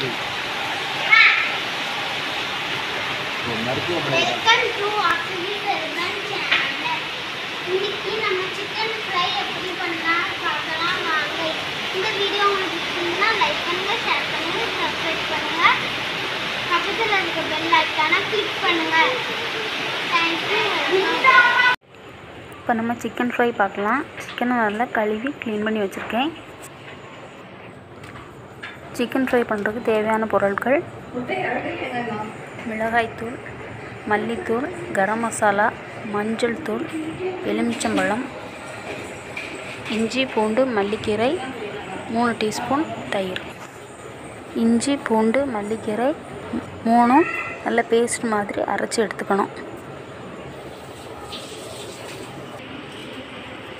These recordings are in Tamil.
எப்படி மருத்துவ welcome to actually welcome channel. இன்னைக்கு நம்ம சிக்கன் ஃப்ரை எப்படி பண்ணலாம் பார்க்கலாம் வாங்க. இந்த வீடியோ உங்களுக்கு பிடிச்சிருந்தா லைக் பண்ணுங்க, ஷேர் பண்ணுங்க, சப்ஸ்கிரைப் பண்ணுங்க, பக்கத்தில் இருக்க பெல் ஐகானை கிளிக் பண்ணுங்க. தேங்க்யூ. இப்போ நம்ம சிக்கன் ஃப்ரை பார்க்கலாம். சிக்கனை நல்லா கழுவி க்ளீன் பண்ணி வச்சுருக்கேன். சிக்கன் ஃப்ரை பண்ணுறதுக்கு தேவையான பொருட்கள்: மிளகாய்த்தூள், மல்லித்தூள், கரம் மசாலா, மஞ்சள் தூள், எலுமிச்சம்பழம், இஞ்சி பூண்டு மல்லிக்கீரை, 3 டீஸ்பூன் தயிர். இஞ்சி பூண்டு மல்லிக்கீரை 3 நல்ல பேஸ்ட் மாதிரி அரைச்சி எடுத்துக்கணும்.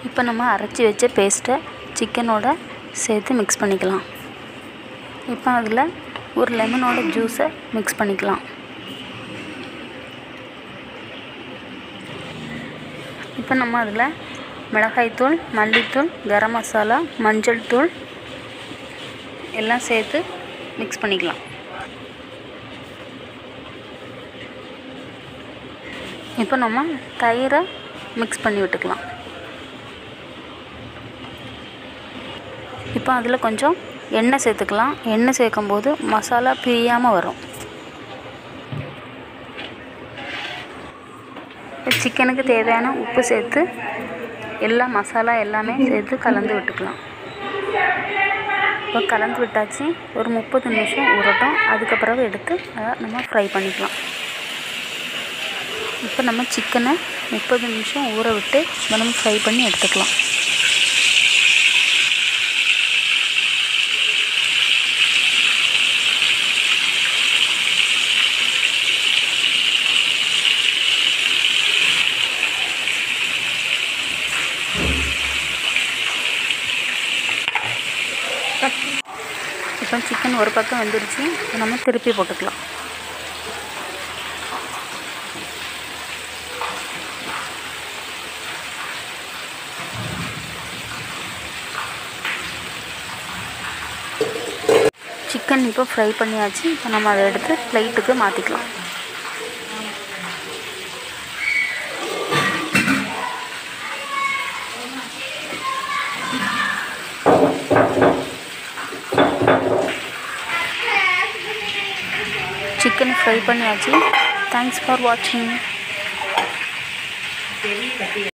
இப்போ நம்ம அரைச்சி வச்ச பேஸ்ட்டை சிக்கனோட சேர்த்து மிக்ஸ் பண்ணிக்கலாம். இப்போ அதில் ஒரு லெமனோட ஜூஸை மிக்ஸ் பண்ணிக்கலாம். இப்போ நம்ம அதில் மிளகாய்த்தூள், மல்லித்தூள், கரம் மசாலா, மஞ்சள் தூள் எல்லாம் சேர்த்து மிக்ஸ் பண்ணிக்கலாம். இப்போ நம்ம தயிரை மிக்ஸ் பண்ணி விட்டுக்கலாம். இப்போ அதில் கொஞ்சம் எண்ணெய் சேர்த்துக்கலாம். எண்ணெய் சேர்க்கும்போது மசாலா பிரியாமல் வரும். சிக்கனுக்கு தேவையான உப்பு சேர்த்து எல்லா மசாலா எல்லாமே சேர்த்து கலந்து விட்டுக்கலாம். இப்போ கலந்து விட்டாச்சு. ஒரு 30 நிமிஷம் ஊறட்டும். அதுக்கப்புறம் எடுத்து அதை நம்ம ஃப்ரை பண்ணிக்கலாம். இப்போ நம்ம சிக்கனை 30 நிமிஷம் ஊற விட்டு நம்ம ஃப்ரை பண்ணி எடுத்துக்கலாம். இப்போ சிக்கன் ஒரு பக்கம் வெந்துருச்சு. நம்ம திருப்பி போட்டுக்கலாம். சிக்கன் இப்போ ஃப்ரை பண்ணியாச்சு. இப்போ நம்ம அதை எடுத்து பிளேட்டுக்கு மாற்றிக்கலாம். சிக்கன் ஃப்ரை பண்ணியாச்சு. தேங்க்ஸ் ஃபார் வாட்சிங்.